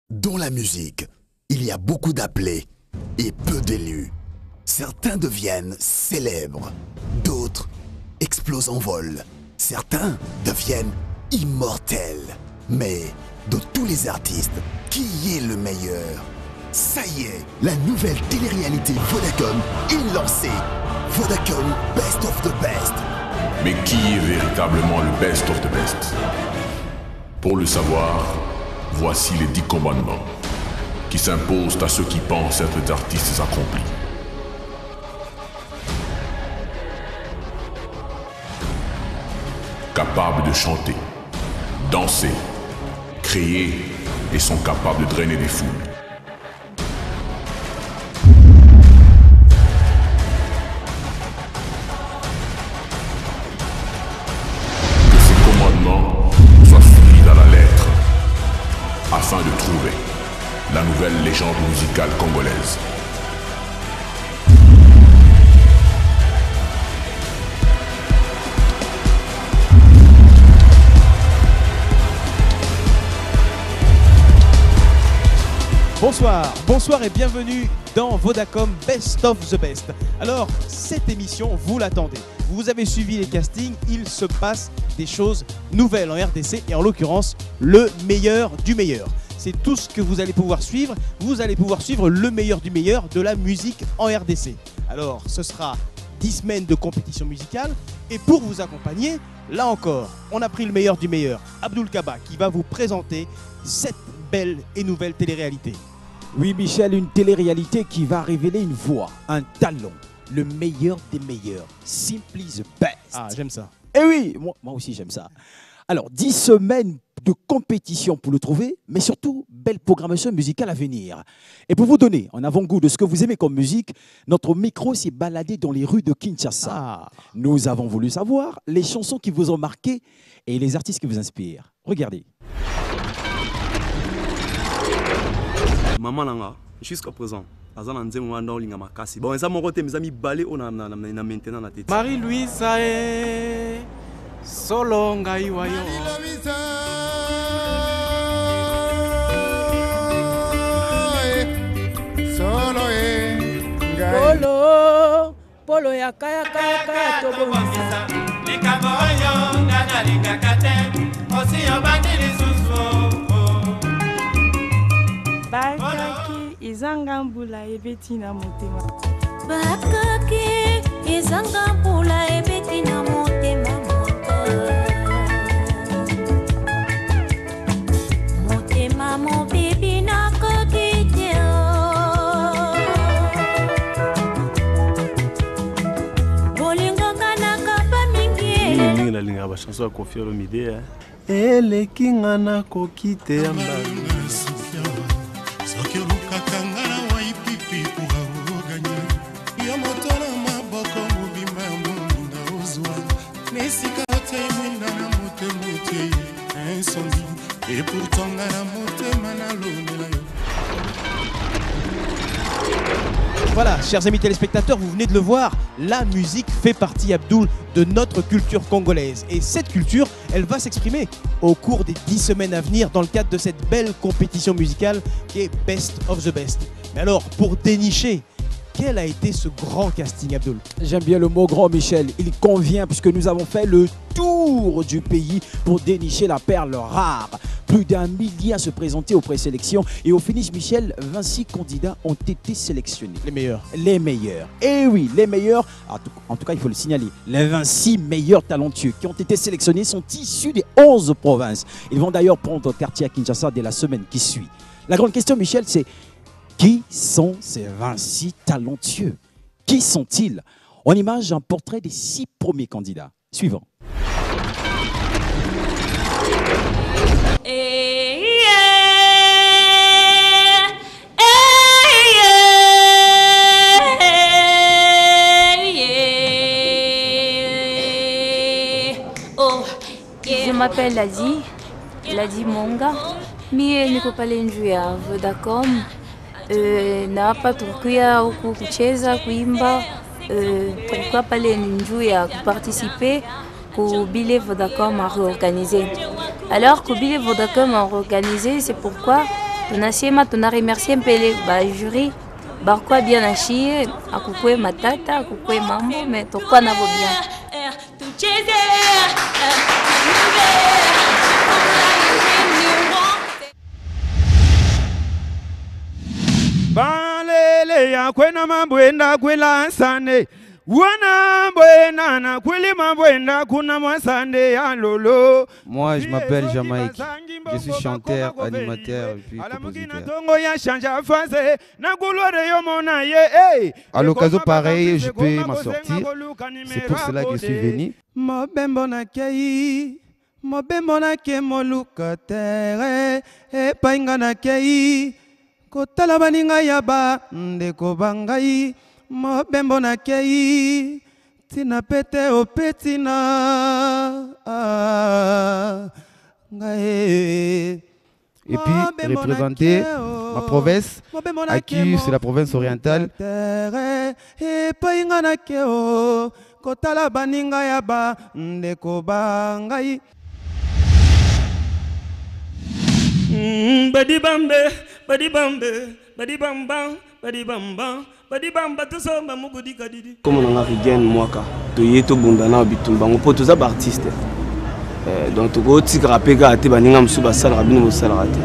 Dans la musique, il y a beaucoup d'appelés et peu d'élus. Certains deviennent célèbres, d'autres explosent en vol. Certains deviennent immortels. Mais de tous les artistes, qui est le meilleur? Ça y est, la nouvelle télé-réalité Vodacom est lancée. Vodacom Best of the Best. Mais qui est véritablement le best of the best? Pour le savoir, voici les 10 commandements qui s'imposent à ceux qui pensent être des artistes accomplis. Capables de chanter, danser, créer et sont capables de drainer des foules. Que ces commandements soient suivis à la lettre afin de trouver la nouvelle légende musicale congolaise. Bonsoir et bienvenue dans Vodacom Best of the Best. Alors, cette émission, vous l'attendez. Vous avez suivi les castings, il se passe des choses nouvelles en RDC et en l'occurrence, le meilleur du meilleur. C'est tout ce que vous allez pouvoir suivre. Vous allez pouvoir suivre le meilleur du meilleur de la musique en RDC. Alors, ce sera 10 semaines de compétition musicale et pour vous accompagner, là encore, on a pris le meilleur du meilleur, Abdoul Kaba, qui va vous présenter cette belle et nouvelle télé-réalité. Oui, Michel, une télé-réalité qui va révéler une voix, un talent, le meilleur des meilleurs. Simply the best. Ah, j'aime ça. Et oui, moi aussi j'aime ça. Alors, 10 semaines de compétition pour le trouver, mais surtout, belle programmation musicale à venir. Et pour vous donner un avant-goût de ce que vous aimez comme musique, notre micro s'est baladé dans les rues de Kinshasa. Ah. Nous avons voulu savoir les chansons qui vous ont marqué et les artistes qui vous inspirent. Regardez. Maman nanga jusqu'à présent azana nzembo wana olinga makasi bon eza moko te mizami balé ona na maintenant na tête Marie-Louise ae solo ngai wayo solo ngai polo ya kaya to bonisa likambo oyo ngana likakate osi obandili susu bakaki ezanga mbula ebeti na motema bakaki ezanga mbula ebeti na motema motema mobebi nakoki te bolingaka na kapa mingi nalinga bachanson ya Koffi Olomide eleki nga nakoki te ya mbala et pourtant à la montée Voilà, chers amis téléspectateurs, vous venez de le voir, la musique fait partie, Abdoul, de notre culture congolaise. Et cette culture, elle va s'exprimer au cours des 10 semaines à venir dans le cadre de cette belle compétition musicale qui est Best of the Best. Mais alors, pour dénicher, quel a été ce grand casting, Abdoul? J'aime bien le mot grand, Michel. Il convient puisque nous avons fait le tour du pays pour dénicher la perle rare. Plus d'1 millier à se présenter aux présélections. Et au finish, Michel, 26 candidats ont été sélectionnés. Les meilleurs. Les meilleurs. Et oui, les meilleurs. En tout cas, il faut le signaler. Les 26 meilleurs talentueux qui ont été sélectionnés sont issus des 11 provinces. Ils vont d'ailleurs prendre quartier à Kinshasa dès la semaine qui suit. La grande question, Michel, c'est qui sont ces 26 talentueux? Qui sont-ils? On image un portrait des 6 premiers candidats. Suivant. Je m'appelle Ladi Monga. Mie niko pale nju ya Vodacom. Na hapa tulikuya huku kucheza kuimba, tulikuwa pale nju ya kuparticiper ku Bile Vodacom a réorganisé. Alors que Bile Vodacom a organisé, c'est pourquoi tunasema tuna remercier mbele ba jury bakwa bien na chie akukwe matata akukwe mambo mais tokwa nabo bien. Balele ya kwena mabwenda kwela sane wana bwena na kweli mabwenda kuna mwasande ya lolo. Moi je m'appelle Jamaïque, je suis chanteur, animateur et puis compositeur. À l'occasion pareille, je peux m'en sortir, c'est pour cela que je suis venu. Mobembo na kei moluka tere e painga na kei kotala baninga yaba ndeko bangai mobembo na kei tina pete opetina ngae. Et puis représenter ma province, à qui c'est la province orientale. E painga na keo kotala baninga yaba ndeko bangai. Badi bambe, badi bambe, badi bambam, badi bambam, badi bamba to so mamugudi kadidi. Comme on a rigen mwaka, to yeto bundana bitumba ngo poto za artiste. Donc to go tikrape ka ate baninga msuba sala rabino mosala ate.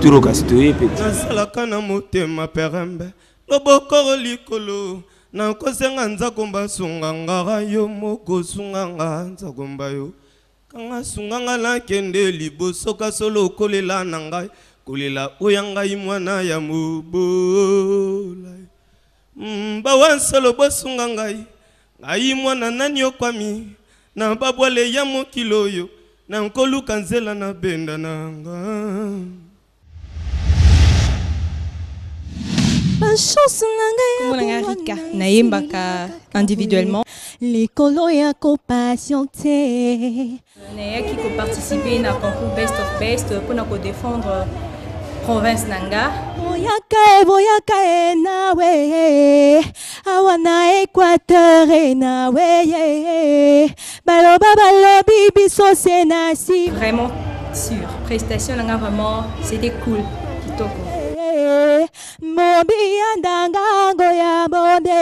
Turo ka stoye petit. Sala kana motema perembe, loboko likolo. Na kosenga nzakomba sunga ngara yo moko sunga nzakomba yo. Kanga sunganga la kende liboso ka solo kolela nangai kolela oyanga imwana ya mubola bawan solo bosunga ngai ngai mwana nani okwami na babwale ya mokilo yo na nkoluka nzela na benda nanga. Rika nayembaka individuellement. Les colos ya ko patienté. Nayaki ko participer na concours Best of Best pour na ko défendre province nanga. Boyaka nawe awana Équateur nawe balobi biso senasi. Vraiment sur prestation nanga vraiment c'était cool kitoko. Mombi andangango ya bonde,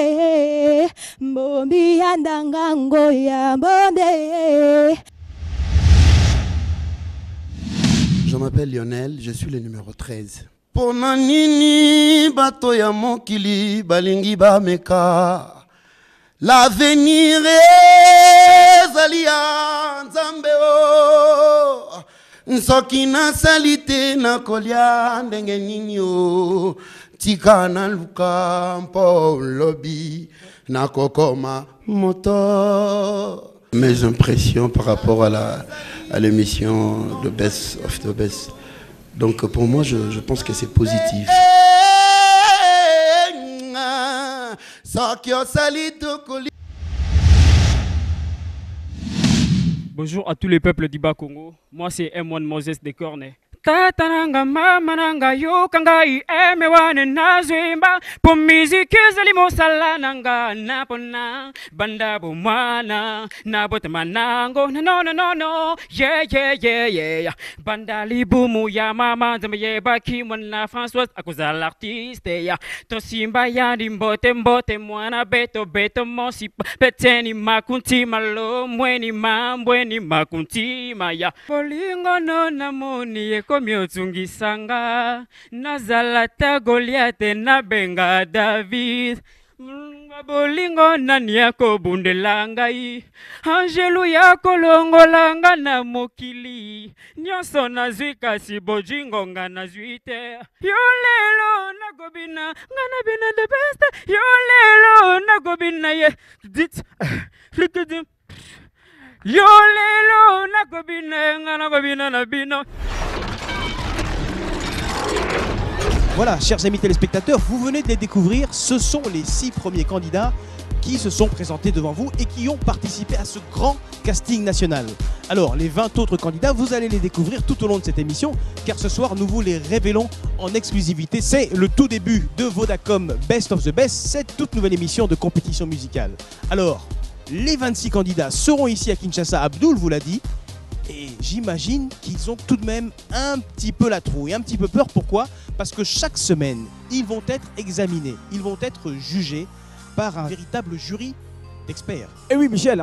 mombi andangango ya bonde. Je m'appelle Lionel, je suis le numéro 13. Ponanini bato ya mokili balingi bameka. L'avenir ezali ya Nzambe o. Nsoki na salite na kolia ndenge nini o. Tika na luka mpo lobby na kokoma moto. Mes impressions par rapport à l'émission de Best of the Best. Donc pour moi je pense que c'est positif. Bonjour à tous les peuples du Bas-Congo. Moi c'est M1 Moses de Cornet. Tatananga mamananga yo kangai emewane nazwimba po musique zalimo salananga napona banda bo mwana na botemanango no yeah banda libumu ya mama zamye baki mwana Françoise akoza l'artiste ya to simba ya dimbote mbote mwana beto mosi peteni makunti malo mweni mambweni makunti maya bolingo no namoni Miotungisanga nazalata Goliath na benga David bolingo nani yako bundelangai angelu yako longolanga na mokili nyonso nazwi kasi bojingo nga nazwite yo lelo nagobina ngana bina the best yo lelo nagobina ye dit yo lelo nagobina ngana gobina na bino. Voilà, chers amis téléspectateurs, vous venez de les découvrir. Ce sont les 6 premiers candidats qui se sont présentés devant vous et qui ont participé à ce grand casting national. Alors, les 20 autres candidats, vous allez les découvrir tout au long de cette émission, car ce soir, nous vous les révélons en exclusivité. C'est le tout début de Vodacom Best of the Best, cette toute nouvelle émission de compétition musicale. Alors, les 26 candidats seront ici à Kinshasa. Abdoul vous l'a dit. Et j'imagine qu'ils ont tout de même un petit peu la trouille, un petit peu peur. Pourquoi? Parce que chaque semaine, ils vont être examinés, ils vont être jugés par un véritable jury d'experts. Et oui, Michel,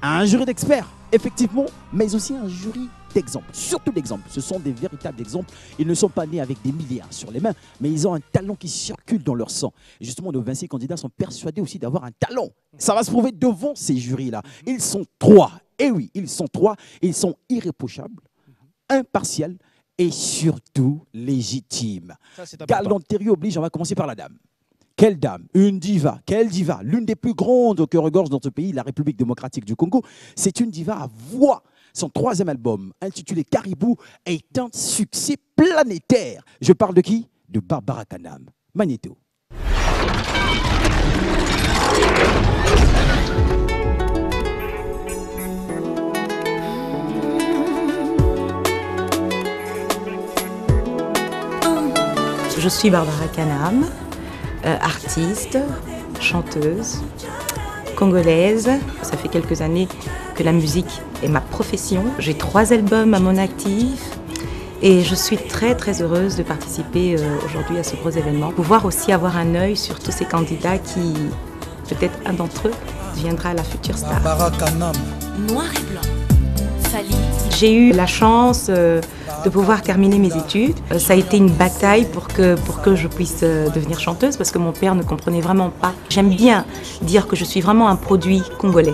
un jury d'experts, effectivement, mais aussi un jury d'exemples, surtout d'exemples. Ce sont des véritables exemples. Ils ne sont pas nés avec des milliards sur les mains, mais ils ont un talent qui circule dans leur sang. Et justement, nos 26 candidats sont persuadés aussi d'avoir un talent. Ça va se prouver devant ces jurys-là. Ils sont 3. Et oui, ils sont 3. Ils sont irréprochables, impartials et surtout légitimes. Galanterie oblige, on va commencer par la dame. Quelle dame, une diva, quelle diva, l'une des plus grandes au cœur-gorge dans ce pays, la République démocratique du Congo. C'est une diva à voix. Son 3e album, intitulé Caribou, est un succès planétaire. Je parle de qui? De Barbara Kanam. Magnéto. Je suis Barbara Kanam, artiste, chanteuse, congolaise. Ça fait quelques années que la musique est ma profession. J'ai 3 albums à mon actif et je suis très très heureuse de participer aujourd'hui à ce gros événement. Pouvoir aussi avoir un œil sur tous ces candidats qui, peut-être un d'entre eux, deviendra la future star. Barbara Kanam. Noir et blanc. J'ai eu la chance de pouvoir terminer mes études. Ça a été une bataille pour que je puisse devenir chanteuse parce que mon père ne comprenait vraiment pas. J'aime bien dire que je suis vraiment un produit congolais.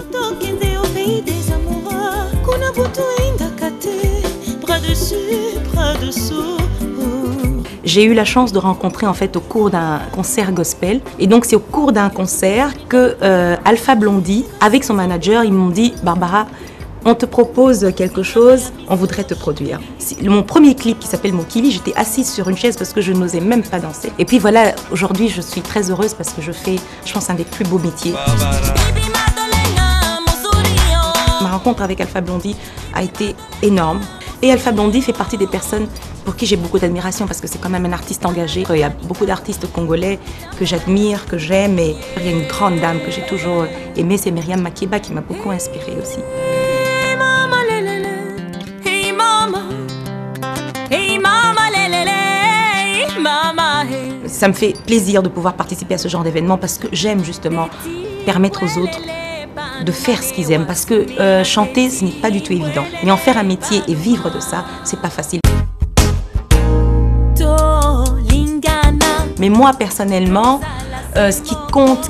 J'ai eu la chance de rencontrer en fait au cours d'un concert gospel. Et donc c'est au cours d'un concert que Alpha Blondy, avec son manager, ils m'ont dit « Barbara, on te propose quelque chose, on voudrait te produire. » Mon premier clip qui s'appelle Mokili, j'étais assise sur une chaise parce que je n'osais même pas danser. Et puis voilà, aujourd'hui je suis très heureuse parce que je fais, je pense, un des plus beaux métiers. Ma rencontre avec Alpha Blondy a été énorme. Et Alpha Blondy fait partie des personnes pour qui j'ai beaucoup d'admiration parce que c'est quand même un artiste engagé. Il y a beaucoup d'artistes congolais que j'admire, que j'aime. Et il y a une grande dame que j'ai toujours aimée, c'est Myriam Makeba qui m'a beaucoup inspirée aussi. Ça me fait plaisir de pouvoir participer à ce genre d'événement parce que j'aime justement permettre aux autres de faire ce qu'ils aiment. Parce que chanter, ce n'est pas du tout évident. Mais en faire un métier et vivre de ça, c'est pas facile. Mais moi, personnellement, ce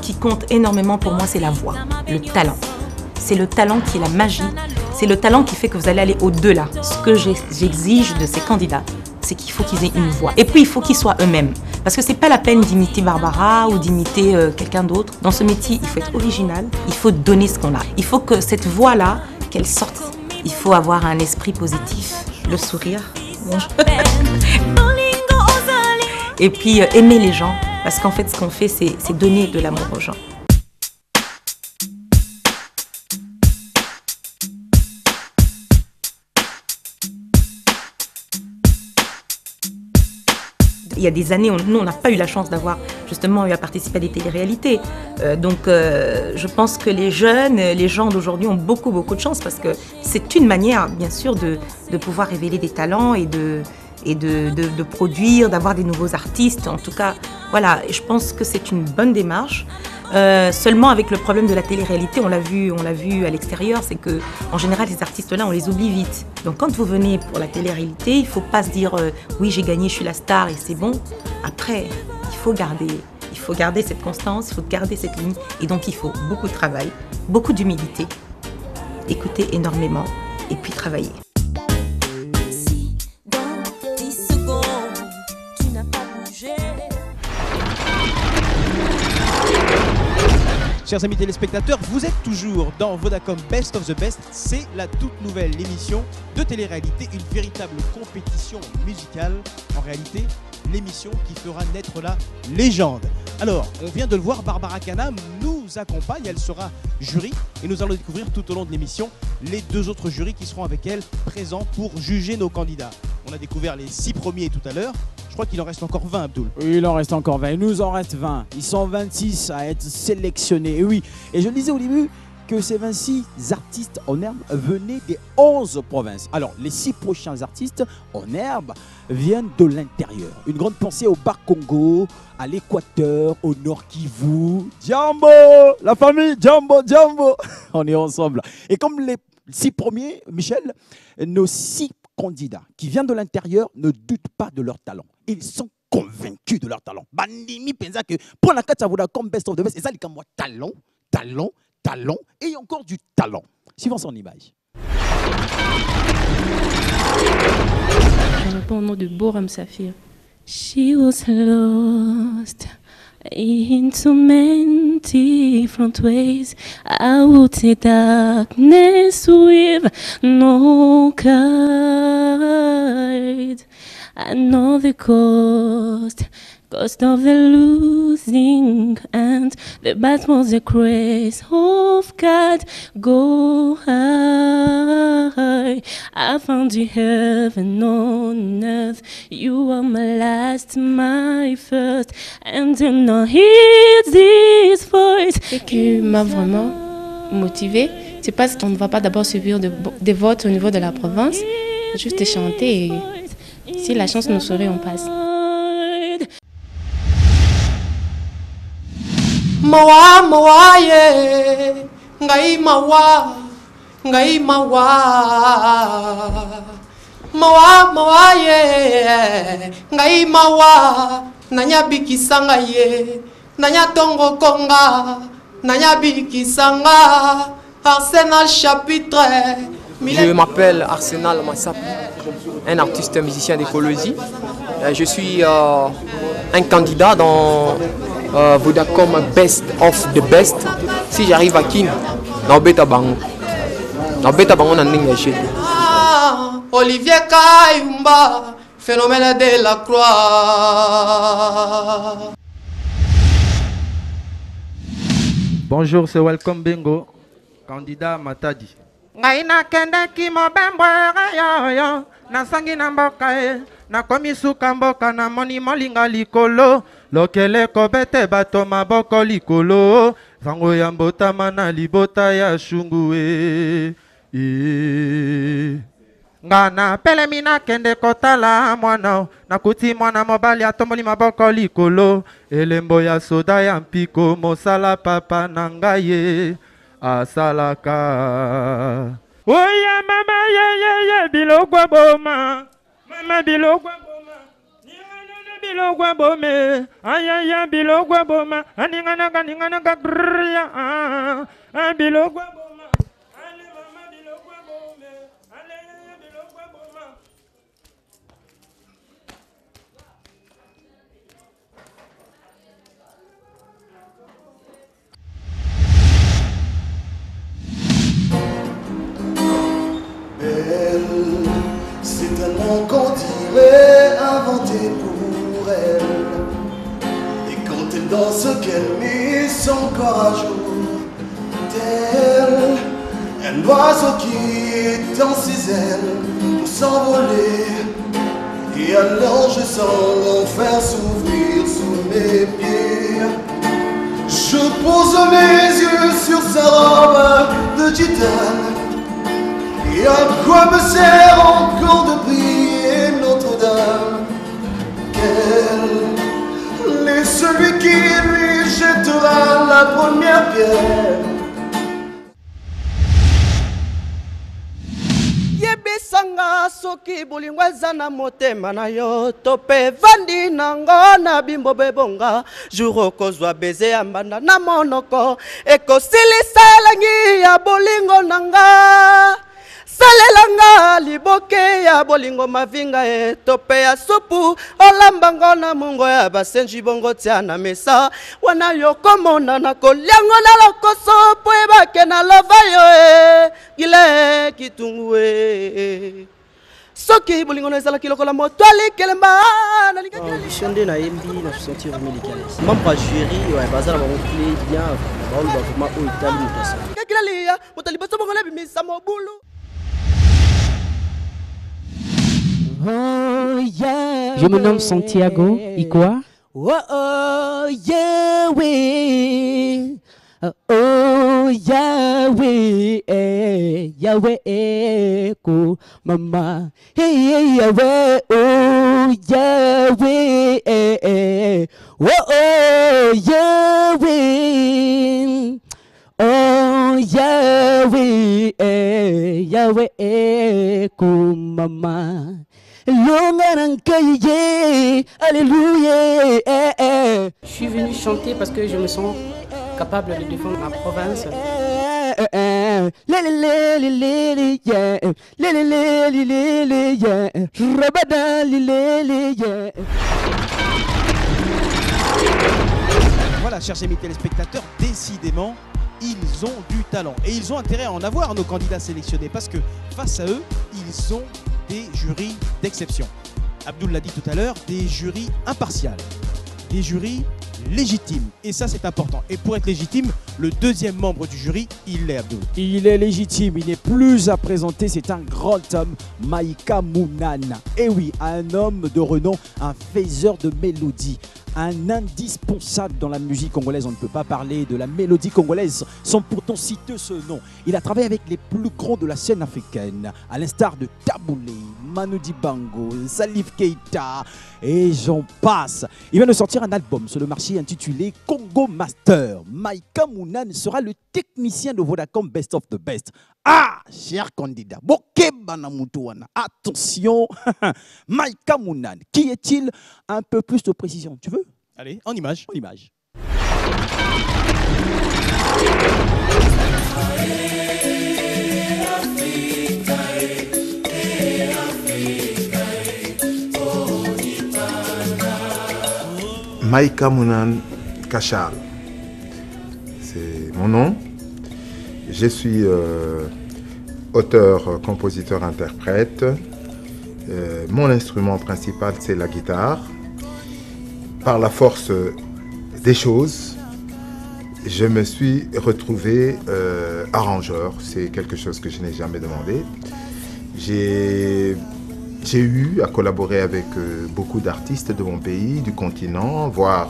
qui compte énormément pour moi, c'est la voix, le talent. C'est le talent qui est la magie. C'est le talent qui fait que vous allez aller au-delà. Ce que j'exige de ces candidats, c'est qu'il faut qu'ils aient une voix. Et puis, il faut qu'ils soient eux-mêmes. Parce que c'est pas la peine d'imiter Barbara ou d'imiter quelqu'un d'autre. Dans ce métier, il faut être original. Il faut donner ce qu'on a. Il faut que cette voix-là, qu'elle sorte. Il faut avoir un esprit positif, le sourire. Bonjour. Et puis, aimer les gens. Parce qu'en fait, ce qu'on fait, c'est donner de l'amour aux gens. Il y a des années, nous, on n'a pas eu la chance d'avoir justement eu à participer à des téléréalités. Donc, je pense que les jeunes, les gens d'aujourd'hui ont beaucoup de chance parce que c'est une manière, bien sûr, de pouvoir révéler des talents et de produire, d'avoir des nouveaux artistes. En tout cas, voilà, je pense que c'est une bonne démarche. Seulement avec le problème de la télé-réalité, on l'a vu à l'extérieur, c'est que en général ces artistes-là on les oublie vite. Donc quand vous venez pour la télé-réalité, il ne faut pas se dire oui j'ai gagné, je suis la star et c'est bon. Après, il faut garder cette constance, il faut garder cette ligne et donc il faut beaucoup de travail, beaucoup d'humilité, écouter énormément et puis travailler. Chers amis téléspectateurs, vous êtes toujours dans Vodacom Best of the Best. C'est la toute nouvelle émission de télé-réalité, une véritable compétition musicale. En réalité, l'émission qui fera naître la légende. Alors, on vient de le voir, Barbara Kanam nous accompagne, elle sera jury et nous allons découvrir tout au long de l'émission les 2 autres jurys qui seront avec elle présents pour juger nos candidats. On a découvert les 6 premiers tout à l'heure. Je crois qu'il en reste encore 20, Abdoul. Oui, il en reste encore 20. Il nous en reste 20. Ils sont 26 à être sélectionnés. Et oui, et je le disais au début, que ces 26 artistes en herbe venaient des 11 provinces. Alors, les 6 prochains artistes en herbe viennent de l'intérieur. Une grande pensée au Bas Congo, à l'Équateur, au Nord Kivu. Djambo, la famille, Djambo, Djambo. On est ensemble. Et comme les 6 premiers, Michel, nos 6 candidats qui viennent de l'intérieur ne doutent pas de leur talent. Ils sont convaincus de leur talent. Bandimi pensa que pour la carte, ça vaut comme best of the best. Et ça, il y a moi talent, talent, talent et encore du talent. Suivons son image. Je réponds au nom de Boram Saphir. She was lost into many different ways. Out in darkness with no guide. I know the cost of the losing, and the battle was the grace of God. Go high, I found you heaven on earth. You are my last, my first, and do not hear this voice. Ce qui m'a vraiment motivée, c'est parce qu'on ne va pas d'abord suivre des votes au niveau de la province, juste chanter et si la chance nous sourit, on passe. Mawa mawa ye, ngai mawa, ngai mawa. Mawa mawa ye, ngai mawa. Nanya bikisanga ye, nanya tongo konga, nanya bikisanga. Arsenal chapitre. Je m'appelle Arsenal Massap, un artiste musicien d'écologie. Je suis un candidat dans Vodacom Best of the Best. Si j'arrive à King, Naobeta Bango Naninga. Olivier Kayumba, phénomène de la croix. Bonjour, c'est Welcome Bingo, candidat Matadi. Ngaina kende ki mobembwe yo na sangi na mboka e na komi suka mboka na moni molinga likolo lokele kobete bato maboko likolo vango ya mbotama na libota ya shungu e ngana pelemi na kende kotala mwana nakuti mwana mobali atomboli maboko likolo elembo ya soda ya mpiko mosala papa na ngai asalaka. Oya mama ye bilogwa boma, mama bilogwa boma, ningana bilogwa bome, ayaya bilogwa boma, ningana grya, bilogwa boma, ale mama bilogwa bome, ale bilogwa boma. C'est un nom qu'on dirait inventé pour elle. Et quand elle danse, qu'elle met son corps à jour, tel un oiseau qui tend ses ailes pour s'envoler. Et alors je sens l'enfer s'ouvrir sous mes pieds. Je pose mes yeux sur sa robe de titane. Et à quoi me sert encore de prier Notre-Dame? Quel est celui qui lui jettera la première pierre? Yebisanga soki bolingo eza na motema na yo tope vandi nango na bimbo bebonga jour okozwa beze ya mbanda na monoko ekosilisa elengi ya bolingo nanga. Salelanga liboke ya bolingo mavinga tope ya supu olambango na mungo ya basenji bongo tia na mesa wana yokomona na koliango na lokoso po ebake na lovayo gile kitungu soki bolingo ezala kilokola moto alikelemba na audition de na yembi na sentir médical membre jury ouais bazala ba clé bien ba on va vraiment au itali mutasa kilalia mutalibaso bongo na bimisa mobulu. Oh, yeah, Je me nomme Santiago Ikoa. Oh, yeah, oui. Oh, Yahweh, Yahweh, ko mama. Hey, Yahweh, oh, Yahweh, oh, Yahweh. Oh, Yahweh, Yahweh, ko mama. Alléluia. Je suis venu chanter parce que je me sens capable de défendre ma province. Voilà, chers amis téléspectateurs, décidément, ils ont du talent. Et ils ont intérêt à en avoir, nos candidats sélectionnés, parce que face à eux, ils ont des jurys d'exception. Abdoul l'a dit tout à l'heure, des jurys impartials, des jurys légitimes. Et ça, c'est important. Et pour être légitime, le deuxième membre du jury, il l'est, Abdoul. Il est légitime, il n'est plus à présenter, c'est un grand homme, Maïka Mounana. Et oui, un homme de renom, un faiseur de mélodie, un indispensable dans la musique congolaise. On ne peut pas parler de la mélodie congolaise sans pourtant citer ce nom. Il a travaillé avec les plus grands de la scène africaine, à l'instar de Taboulé, Manu Dibango, Salif Keita et j'en passe. Il vient de sortir un album sur le marché intitulé Congo Master. Maïka Mounane sera le technicien de Vodacom Best of the Best. Ah, cher candidat, attention, Maïka Mounane, qui est-il? Un peu plus de précision, tu veux? Allez, en image. En image. Maïka Mounane Kachal, c'est mon nom. Je suis auteur, compositeur, interprète. Mon instrument principal, c'est la guitare. Par la force des choses, je me suis retrouvé arrangeur. C'est quelque chose que je n'ai jamais demandé. J'ai eu à collaborer avec beaucoup d'artistes de mon pays, du continent, voire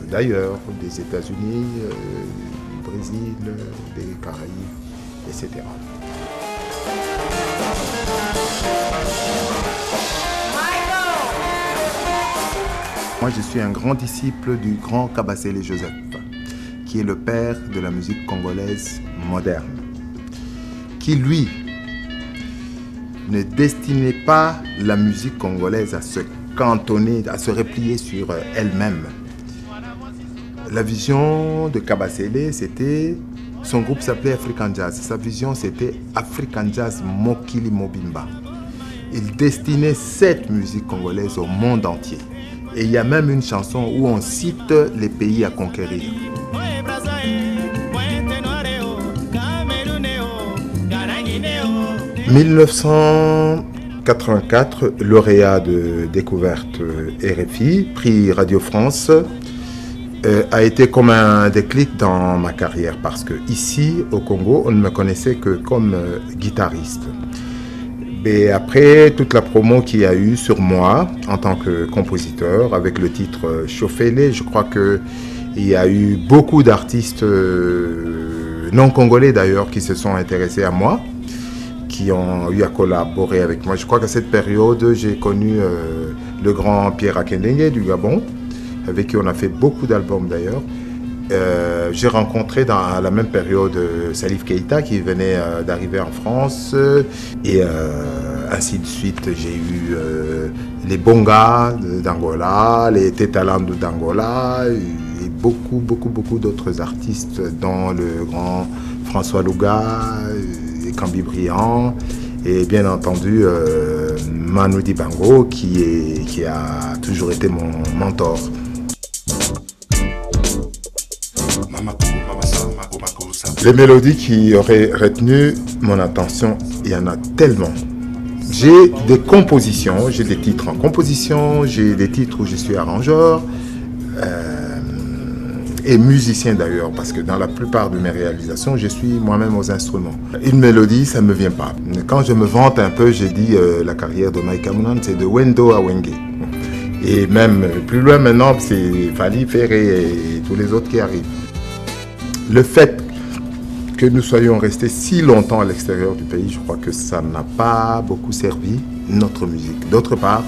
d'ailleurs, des États-Unis, du Brésil, des Caraïbes, etc. Moi, je suis un grand disciple du grand Kabasele Joseph, qui est le père de la musique congolaise moderne, qui, lui, ne destinait pas la musique congolaise à se cantonner, à se replier sur elle-même. La vision de Kabasele, c'était... Son groupe s'appelait African Jazz. Sa vision, c'était African Jazz Mokili Mobimba. Il destinait cette musique congolaise au monde entier. Et il y a même une chanson où on cite les pays à conquérir. 1984, lauréat de découverte RFI, prix Radio France, a été comme un déclic dans ma carrière parce que ici au Congo, on ne me connaissait que comme guitariste. Mais après toute la promo qu'il y a eu sur moi en tant que compositeur avec le titre Chofele, je crois qu'il y a eu beaucoup d'artistes non congolais d'ailleurs qui se sont intéressés à moi, qui ont eu à collaborer avec moi. Je crois qu'à cette période, j'ai connu le grand Pierre Akendenge du Gabon, avec qui on a fait beaucoup d'albums d'ailleurs. J'ai rencontré à la même période Salif Keita qui venait d'arriver en France et ainsi de suite. J'ai eu les Bonga d'Angola, les Tetalandu d'Angola et beaucoup d'autres artistes dont le grand François Louga et Cambi Briand et bien entendu Manu Dibango qui a toujours été mon mentor. Les mélodies qui auraient retenu mon attention, il y en a tellement. J'ai des compositions, j'ai des titres en composition, j'ai des titres où je suis arrangeur et musicien d'ailleurs, parce que dans la plupart de mes réalisations, je suis moi-même aux instruments. Une mélodie, ça ne me vient pas. Quand je me vante un peu, j'ai dit la carrière de Maïka Mounane, c'est de Wendo à Wenge. Et même plus loin maintenant, c'est Fali, Ferré et tous les autres qui arrivent. Le fait Que nous soyons restés si longtemps à l'extérieur du pays, je crois que ça n'a pas beaucoup servi notre musique. D'autre part,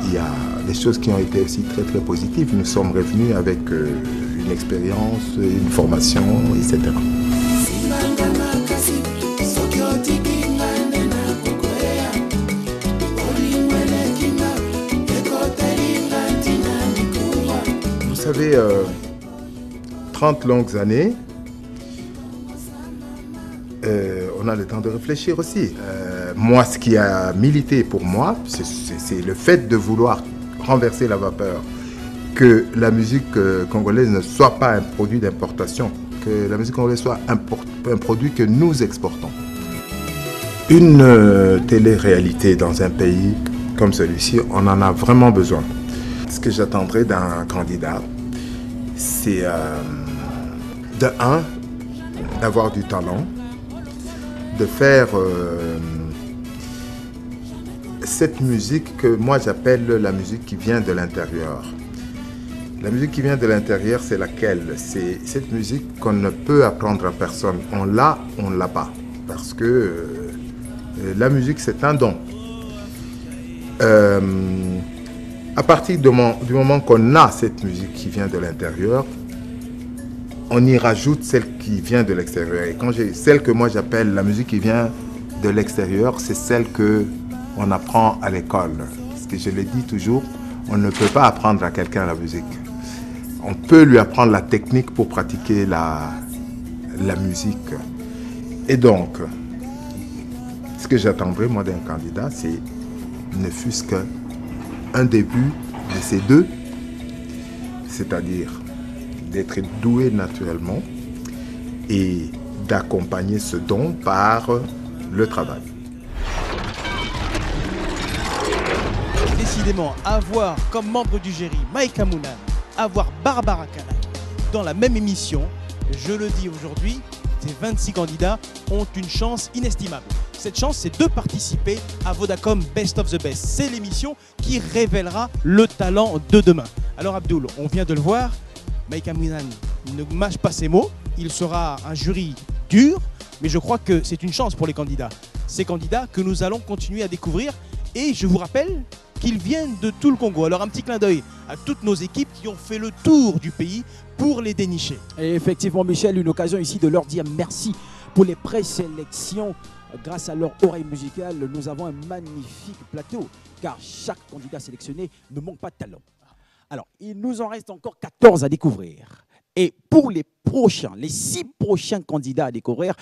il y a des choses qui ont été aussi très très positives. Nous sommes revenus avec une expérience, une formation, etc. Vous savez, 30 longues années, on a le temps de réfléchir aussi. Moi, ce qui a milité pour moi, c'est le fait de vouloir renverser la vapeur, que la musique congolaise ne soit pas un produit d'importation, que la musique congolaise soit un produit que nous exportons. Une télé-réalité dans un pays comme celui-ci, on en a vraiment besoin. Ce que j'attendrais d'un candidat, c'est de un, d'avoir du talent, de faire cette musique que moi j'appelle la musique qui vient de l'intérieur. La musique qui vient de l'intérieur, c'est laquelle? C'est cette musique qu'on ne peut apprendre à personne. On l'a, on ne l'a pas. Parce que la musique, c'est un don. À partir du moment qu'on a cette musique qui vient de l'intérieur, on y rajoute celle qui vient de l'extérieur. Et quand celle que moi j'appelle la musique qui vient de l'extérieur, c'est celle qu'on apprend à l'école. Parce que je le dis toujours, on ne peut pas apprendre à quelqu'un la musique. On peut lui apprendre la technique pour pratiquer la musique. Et donc, ce que j'attendrais moi d'un candidat, c'est ne fût-ce qu'un début de ces deux, c'est-à-dire d'être doué naturellement et d'accompagner ce don par le travail. Décidément, avoir comme membre du jury Maïka Mounan, avoir Barbara Kana dans la même émission, je le dis aujourd'hui, ces 26 candidats ont une chance inestimable. Cette chance, c'est de participer à Vodacom Best of the Best. C'est l'émission qui révélera le talent de demain. Alors Abdoul, on vient de le voir, Maïka Mounan ne mâche pas ses mots, il sera un jury dur, mais je crois que c'est une chance pour les candidats. Ces candidats que nous allons continuer à découvrir, et je vous rappelle qu'ils viennent de tout le Congo. Alors un petit clin d'œil à toutes nos équipes qui ont fait le tour du pays pour les dénicher. Et effectivement, Michel, une occasion ici de leur dire merci pour les présélections. Grâce à leur oreille musicale, nous avons un magnifique plateau, car chaque candidat sélectionné ne manque pas de talent. Alors, il nous en reste encore 14 à découvrir. Et pour les prochains, les 6 prochains candidats à découvrir,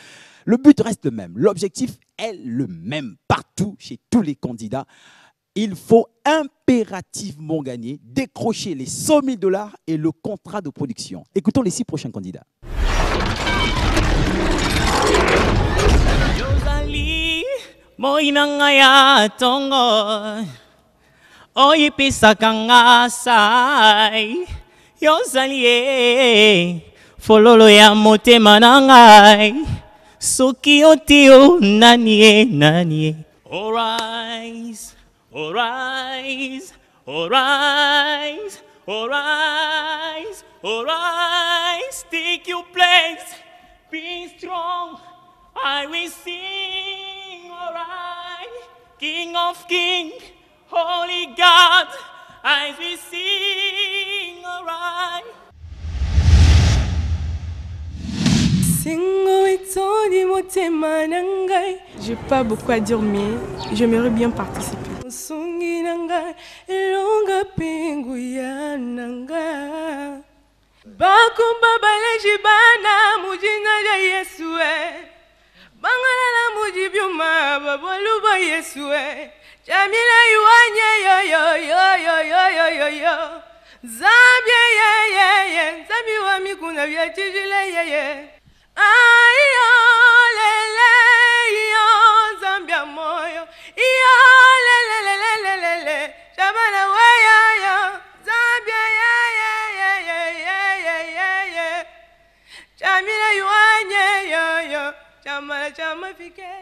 le but reste le même. L'objectif est le même partout, chez tous les candidats. Il faut impérativement gagner, décrocher les 100 000 $ et le contrat de production. Écoutons les 6 prochains candidats. Moinangaya tongo Oyipisaka ngasai Yozalie Fololo ya motema nangai Soki otio nanie nanie All rise, all rise, all rise, all rise, all rise Take your place, be strong I will sing, alright, King of Kings, Holy God, I will sing, alright. J'ai pas beaucoup à dire, mais j'aimerais bien participer. Bakumba baleji bana mujina ja Yesue Bangala la mujibyuma baboluba Yesue Jamila yuanye yo yo yo yo yo yo yo yo Zambia ye ye ye Zambi wa mikuna vya chijile ye ye Ayo lele yo Zambia moyo Iyo lele lele lele lele Shabana weya yo Zambia ye ye ye ye ye ye ye ye Jamila yuanye yo yo Jamala jama fike.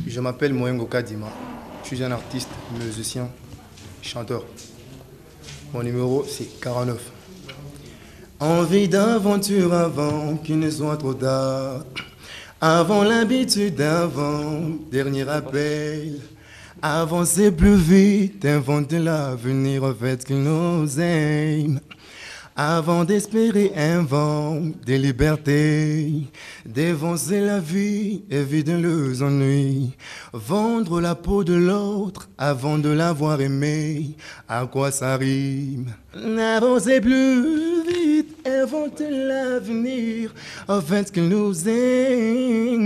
Je m'appelle Moyengo Kadima. Je suis un artiste, musicien, chanteur. Mon numéro c'est 49. Envie d'aventure avant qu'il ne soit trop tard. Avant l'habitude d'avant, dernier appel. Avancer plus vite, inventer l'avenir, en fait qu'il nous aime. Avant d'espérer un vent des libertés, d'évancer la vie, éviter les ennuis, vendre la peau de l'autre avant de l'avoir aimé, à quoi ça rime? Avancer plus vite, inventer l'avenir, en fait qu'il nous aime.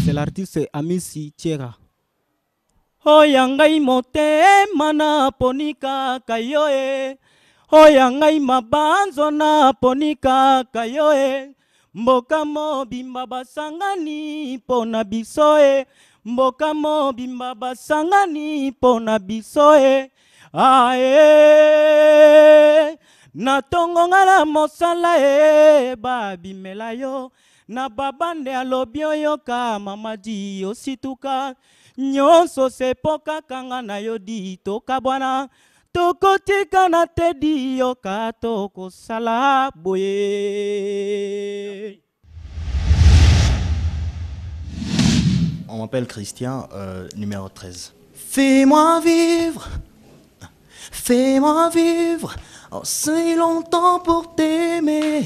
C'est l'artiste Amisi Thiera. Oyangai motema na ponika kayoe, oyangai mabanzo na ponika kayoe, mboka mobimba basangani pona bisoe, mboka mobimba basangani pona bisoe, ae na tongo ngala mosala babimela yo, na babande alobi oyo ka mamadi osituka. Nyonso sepoka kanga na yo di toka bwana tokotika na te di yo ka toko sala boye. On m'appelle Christian, numéro 13. Fais-moi vivre aussi longtemps pour t'aimer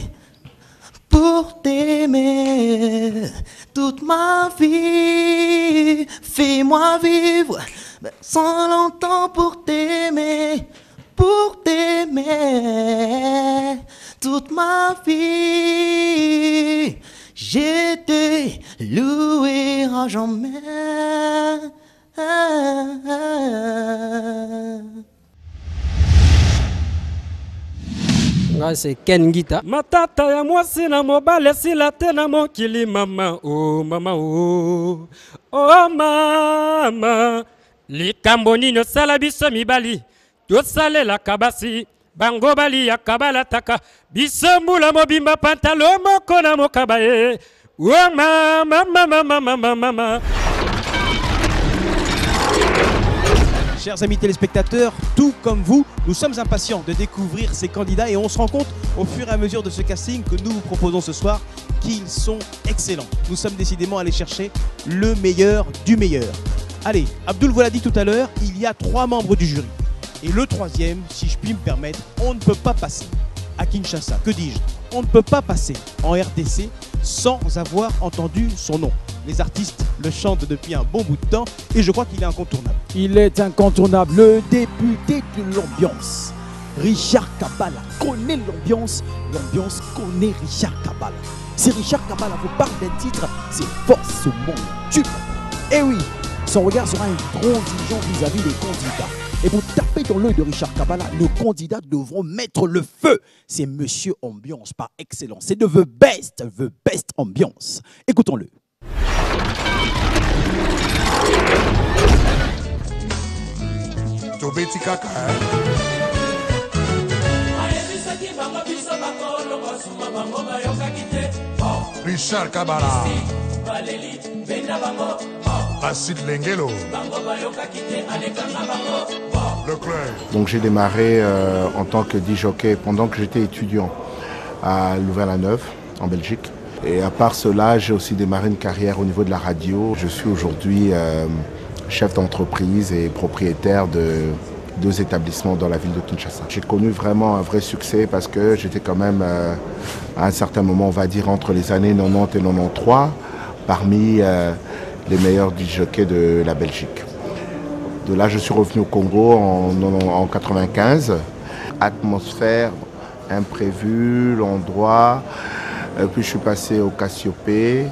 toute ma vie. Fais-moi vivre sans longtemps pour t'aimer toute ma vie. Je te louerai jamais. C'est Ken Gita. Matata ya mwasi na mobale sila te na mokili mama oh mama oh oh mama likambo nino sala biso mibali tosalela kabasi bango bali ya kabala taka biso mbula mobimba pantalo moko na mokaba ye oh mama mama mama mama. Chers amis téléspectateurs, tout comme vous, nous sommes impatients de découvrir ces candidats et on se rend compte au fur et à mesure de ce casting que nous vous proposons ce soir qu'ils sont excellents. Nous sommes décidément allés chercher le meilleur du meilleur. Allez, Abdul vous l'a dit tout à l'heure, il y a 3 membres du jury. Et le 3e, si je puis me permettre, on ne peut pas passer à Kinshasa. Que dis-je? On ne peut pas passer en RDC sans avoir entendu son nom. Les artistes le chantent depuis un bon bout de temps et je crois qu'il est incontournable. Il est incontournable, le député de l'ambiance. Richard Kabala connaît l'ambiance connaît Richard Kabala. Si Richard Kabala vous parle d'un titre, c'est Force mon tube. Et oui, son regard sera intransigeant vis-à-vis des candidats. Et pour taper dans l'œil de Richard Kabala, nos candidats devront mettre le feu. C'est Monsieur Ambiance par excellence. C'est de The Best Ambiance. Écoutons-le. Tobeti kaka Richard Kabala Acide Lengelo Le club. Donc j'ai démarré en tant que DJ pendant que j'étais étudiant à Louvain-la-Neuve en Belgique. Et à part cela, j'ai aussi démarré une carrière au niveau de la radio. Je suis aujourd'hui chef d'entreprise et propriétaire de 2 établissements dans la ville de Kinshasa. J'ai connu vraiment un vrai succès parce que j'étais quand même à un certain moment, on va dire entre les années 90 et 93, parmi les meilleurs DJ de la Belgique. De là, je suis revenu au Congo en 95. Atmosphère, imprévu, l'endroit. Puis je suis passé au Cassiopée.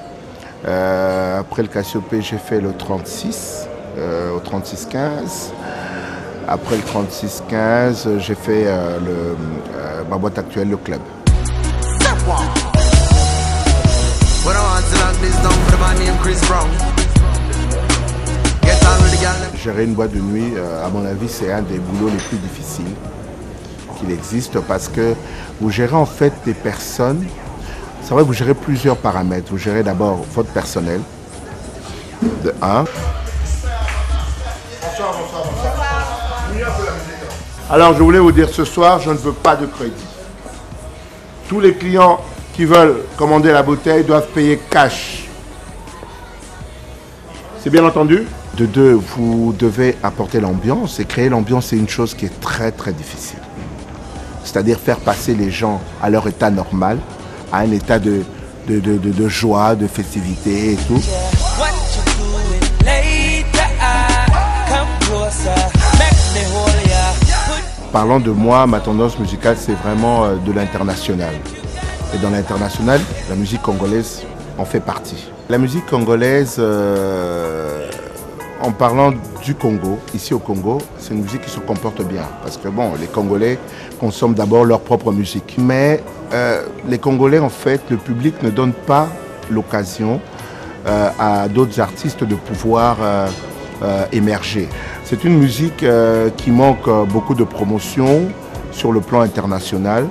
Après le Cassiopée, j'ai fait le 36, au 36-15. Après le 36-15, j'ai fait ma boîte actuelle, le club. Gérer une boîte de nuit, à mon avis, c'est un des boulots les plus difficiles qu'il existe parce que vous gérez en fait des personnes. C'est vrai, vous gérez plusieurs paramètres. Vous gérez d'abord votre personnel, de 1. Alors, je voulais vous dire ce soir, je ne veux pas de crédit. Tous les clients qui veulent commander la bouteille doivent payer cash. C'est bien entendu? De deux, vous devez apporter l'ambiance. Et créer l'ambiance, c'est une chose qui est très, très difficile. C'est-à-dire faire passer les gens à leur état normal, à un état de joie, de festivité et tout. Parlant de moi, ma tendance musicale, c'est vraiment de l'international. Et dans l'international, la musique congolaise en fait partie. La musique congolaise, en parlant du Congo, ici au Congo, c'est une musique qui se comporte bien. Parce que bon, les Congolais consomment d'abord leur propre musique. Mais les Congolais, en fait, le public ne donne pas l'occasion à d'autres artistes de pouvoir émerger. C'est une musique qui manque beaucoup de promotion sur le plan international.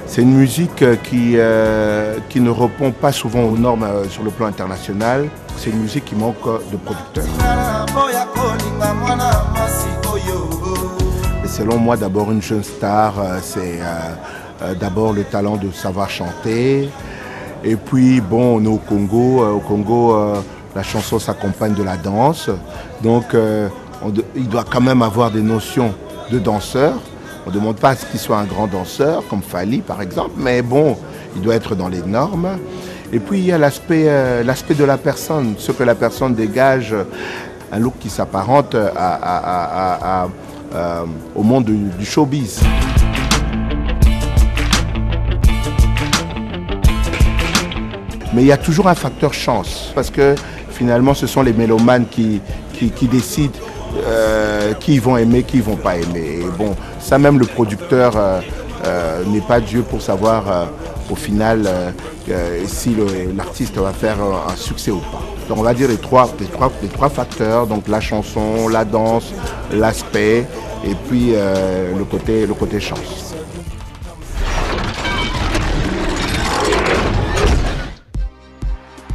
C'est une musique qui ne répond pas souvent aux normes sur le plan international. C'est une musique qui manque de producteurs. Et selon moi, d'abord, une jeune star, c'est d'abord le talent de savoir chanter. Et puis, bon, on est au Congo. Au Congo, la chanson s'accompagne de la danse. Donc, il doit quand même avoir des notions de danseur. On ne demande pas à ce qu'il soit un grand danseur, comme Fally par exemple, mais bon, il doit être dans les normes. Et puis il y a l'aspect de la personne, ce que la personne dégage, un look qui s'apparente au monde du showbiz. Mais il y a toujours un facteur chance, parce que finalement ce sont les mélomanes qui décident qui vont aimer, qui ne vont pas aimer. Et bon, ça même le producteur n'est pas Dieu pour savoir au final si l'artiste va faire un succès ou pas. Donc on va dire les trois facteurs, donc la chanson, la danse, l'aspect et puis le côté chance.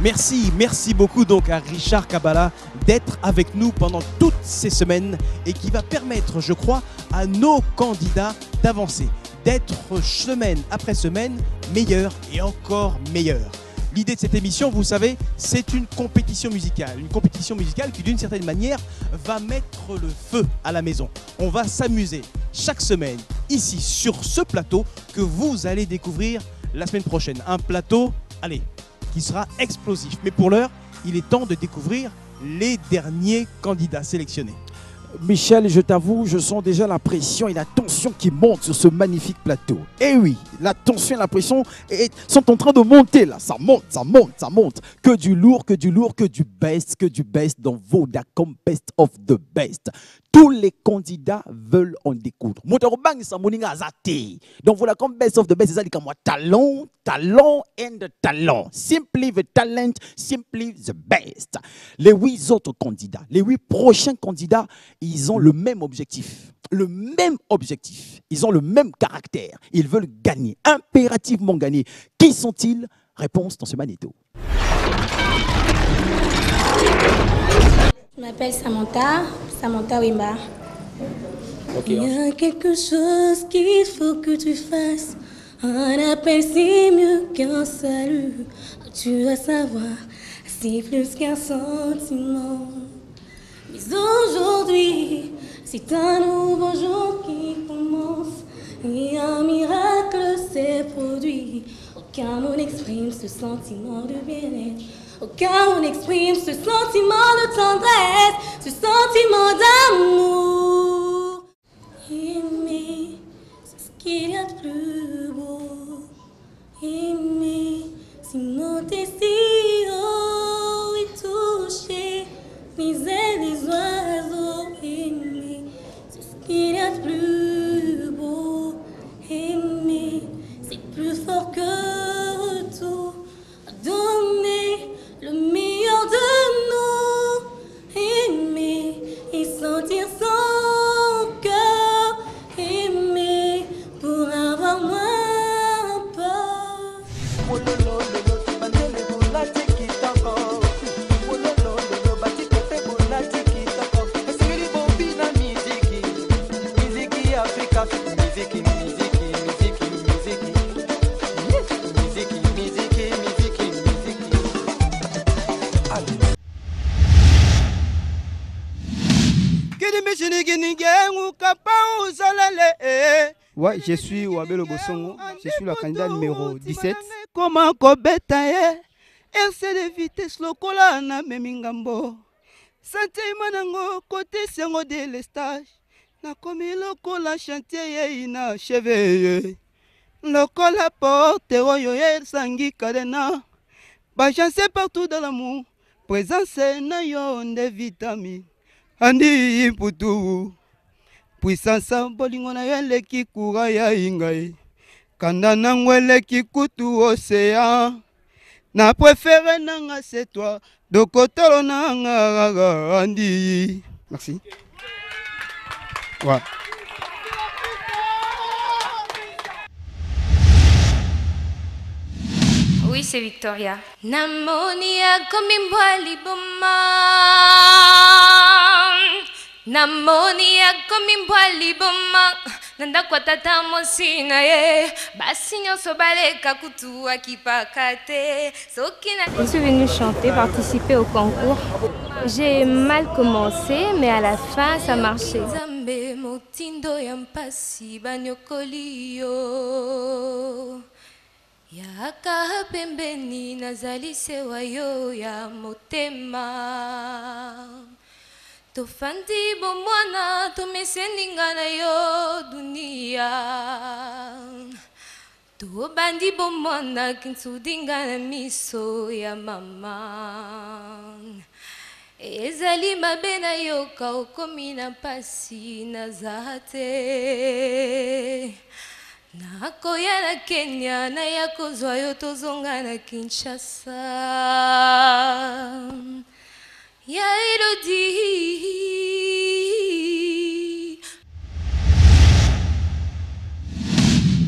Merci beaucoup donc à Richard Kabala d'être avec nous pendant toutes ces semaines et qui va permettre, je crois, à nos candidats d'avancer, d'être semaine après semaine meilleurs et encore meilleurs. L'idée de cette émission, vous savez, c'est une compétition musicale qui d'une certaine manière va mettre le feu à la maison. On va s'amuser chaque semaine ici sur ce plateau que vous allez découvrir la semaine prochaine. Un plateau, allez, qui sera explosif. Mais pour l'heure, il est temps de découvrir les derniers candidats sélectionnés. Michel, je t'avoue, je sens déjà la pression et la tension qui montent sur ce magnifique plateau. Eh oui, la tension et la pression sont en train de monter là. Ça monte, ça monte, ça monte. Que du lourd, que du lourd, que du best dans Vodacom Best of the Best. Tous les candidats veulent en découdre. Donc Vodacom Best of the Best, c'est comme talent and talent. Simply the talent, simply the best. Les 8 autres candidats, les 8 prochains candidats, ils ont le même objectif. Ils ont le même caractère. Ils veulent gagner, impérativement gagner. Qui sont-ils? Réponse dans ce magnéto. Je m'appelle Samantha Wimba. Okay, il y a quelque chose qu'il faut que tu fasses. Un appel, c'est mieux qu'un salut. Tu dois savoir, c'est plus qu'un sentiment. Mais aujourd'hui, c'est un nouveau jour qui commence. Et un miracle s'est produit. Aucun mot n'exprime ce sentiment de bien-être. Aucun mot n'exprime ce sentiment de tendresse, ce sentiment d'amour. Aimer, c'est ce qu'il y a de plus beau. Aimer, c'est monter si haut et toucher les ailes des oiseaux. Aimer, c'est ce qu'il y a de plus beau. Aimer, c'est plus fort que tout. Donner le meilleur de nous, aimer et sentir son cœur, aimer pour avoir moins peur. Ouais, je suis Wabelo Bosongo, je suis le candidat numéro 17. Comment kobetaye RC de vitesse lokola na memingambo. Sentiment nango côté sengo de l'estage. Na komi lokola chantier ina cheveux. Lokola porte oyo sangi cadena. Bajance partout dans l'amour. Présence na yo de vitamine. Andi putu. Puissance bolingo na yo leki kura ya ingai. Kanda nangwele kikutu océan. Na préféré nanga c'est toi. Dokotolo nanga andi. Merci. Ouais. Oui, c'est Victoria. Namonia komimbwa liboma. Namonia komimbwa liboma. Nanda kwa tata mosina ye. Basi nyonso baleka kutu akipakate. Je suis venue chanter, participer au concours. J'ai mal commencé, mais à la fin, ça marchait. Zambe motindo ya mpasi banyokoli yo. Yaka pembeni nazali sewa yo ya motema. Tofandi bomwana tomeseninga na yo dunia. Tobandi bomwana kinsudinga na miso ya mama. Ezali mabe na yo ka okomi na pasi na zate. Nakoya na Kenya na ya kozwa yo tozonga na Kinshasa. Ya Elodie.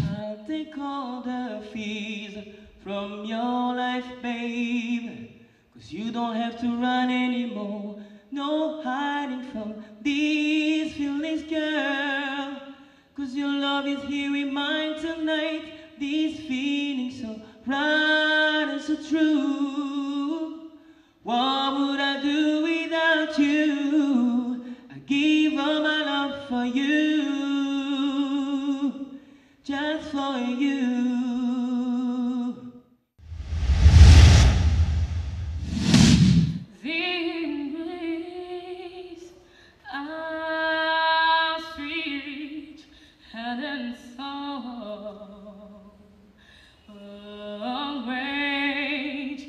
I'll take all the fears from your life, babe. 'Cause you don't have to run anymore. No hiding from these feelings, girl. 'Cause your love is here in mine tonight. These feelings so right and so true. What would I do without you? I give all my love for you. Just for you. These are sweet and song. Oh, wait,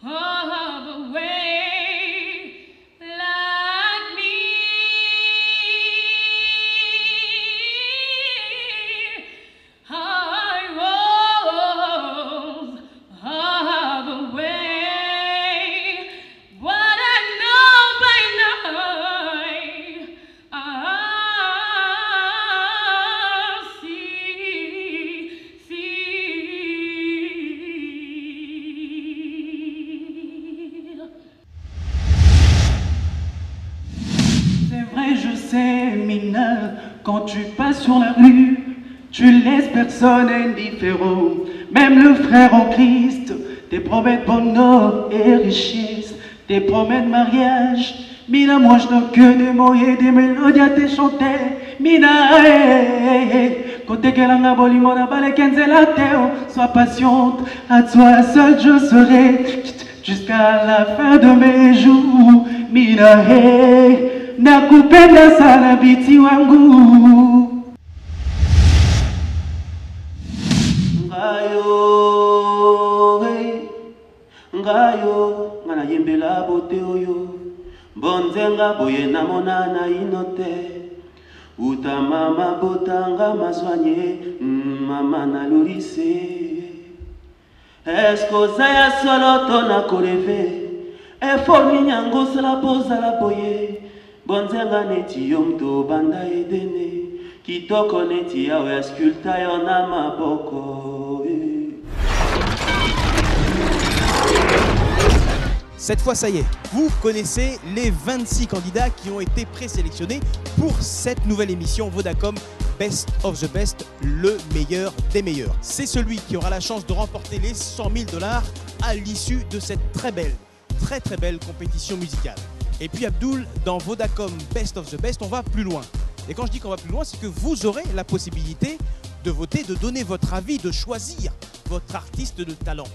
oh, wait, like me. I rose of a way, what I know by night. I C'est vrai, je sais, mineur, quand tu passes sur la rue, tu laisses personne indifférent, même le frère en Christ, te promet bonheur et richesse, te promet mariage. Mina, moi je n'ai que des mots et des mélodies à te chanter. Mina, côté que l'anga bolimona balé kenzela teo, sois patiente, à toi seul je serai jusqu'à la fin de mes jours. Mina, nakupenda sana biti wangu. Ngayo, ngana yembela bote oyo. Bonzenga boye na monana inote. Uta mama botanga maswanye, mama na lurise. Esko zaya solo tona koreve. Eformi nyango sala poza la boye. Bonzenga neti yomto banda edene. Kitoko neti yawe askulta yona maboko. Cette fois, ça y est, vous connaissez les 26 candidats qui ont été présélectionnés pour cette nouvelle émission Vodacom Best of the Best, le meilleur des meilleurs. C'est celui qui aura la chance de remporter les 100 000 $ à l'issue de cette très belle compétition musicale. Et puis Abdoul, dans Vodacom Best of the Best, on va plus loin. Et quand je dis qu'on va plus loin, c'est que vous aurez la possibilité de voter, de donner votre avis, de choisir votre artiste de talent.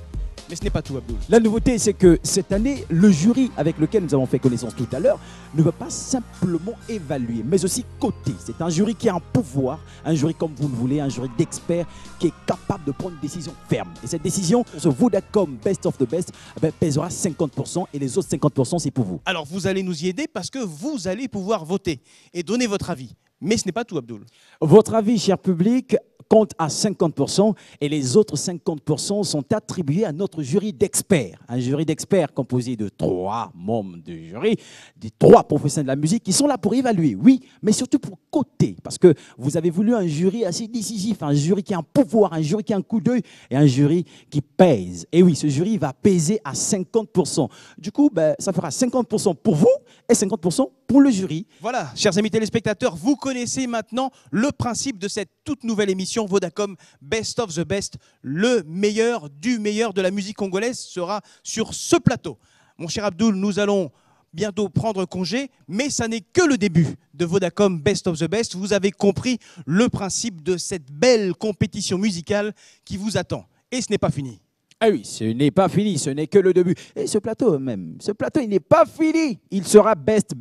Mais ce n'est pas tout, Abdoul. La nouveauté, c'est que cette année, le jury avec lequel nous avons fait connaissance tout à l'heure ne va pas simplement évaluer, mais aussi coter. C'est un jury qui a un pouvoir, un jury comme vous le voulez, un jury d'experts qui est capable de prendre une décision ferme. Et cette décision, ce Vodacom Best of the Best, pèsera 50% et les autres 50%, c'est pour vous. Alors, vous allez nous y aider parce que vous allez pouvoir voter et donner votre avis. Mais ce n'est pas tout, Abdoul. Votre avis, cher public, compte à 50% et les autres 50% sont attribués à notre jury d'experts. Un jury d'experts composé de 3 membres du jury, des 3 professionnels de la musique qui sont là pour évaluer, oui, mais surtout pour coter. Parce que vous avez voulu un jury assez décisif, un jury qui a un pouvoir, un jury qui a un coup d'œil et un jury qui pèse. Et oui, ce jury va peser à 50%. Du coup, ça fera 50% pour vous et 50% pour le jury. Voilà, chers amis téléspectateurs, vous connaissez maintenant le principe de cette toute nouvelle émission Vodacom Best of the Best. Le meilleur du meilleur de la musique congolaise sera sur ce plateau. Mon cher Abdoul, nous allons bientôt prendre congé, mais ça n'est que le début de Vodacom Best of the Best. Vous avez compris le principe de cette belle compétition musicale qui vous attend. Et ce n'est pas fini. Ah oui, ce n'est pas fini, ce n'est que le début. Et ce plateau même, ce plateau, il n'est pas fini. Il sera best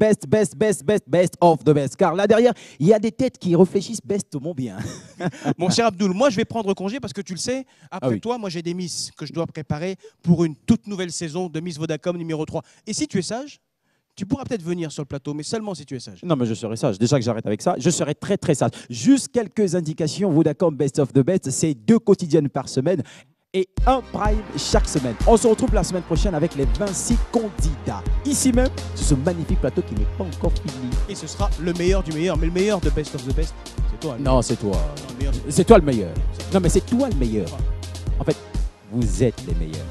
of the best. Car là derrière, il y a des têtes qui réfléchissent bestement bien. Mon cher Abdoul, moi je vais prendre congé parce que tu le sais, après toi, moi j'ai des Miss que je dois préparer pour une toute nouvelle saison de Miss Vodacom numéro 3. Et si tu es sage, tu pourras peut-être venir sur le plateau, mais seulement si tu es sage. Non, mais je serai sage. Déjà que j'arrête avec ça, je serai très très sage. Juste quelques indications. Vodacom Best of the Best, c'est 2 quotidiennes par semaine et 1 prime chaque semaine. On se retrouve la semaine prochaine avec les 26 candidats. Ici même, sur ce magnifique plateau qui n'est pas encore fini. Et ce sera le meilleur du meilleur. Mais le meilleur de Best of the Best, c'est toi. Non, c'est toi. C'est toi le meilleur. Non, mais c'est toi le meilleur. En fait, vous êtes les meilleurs.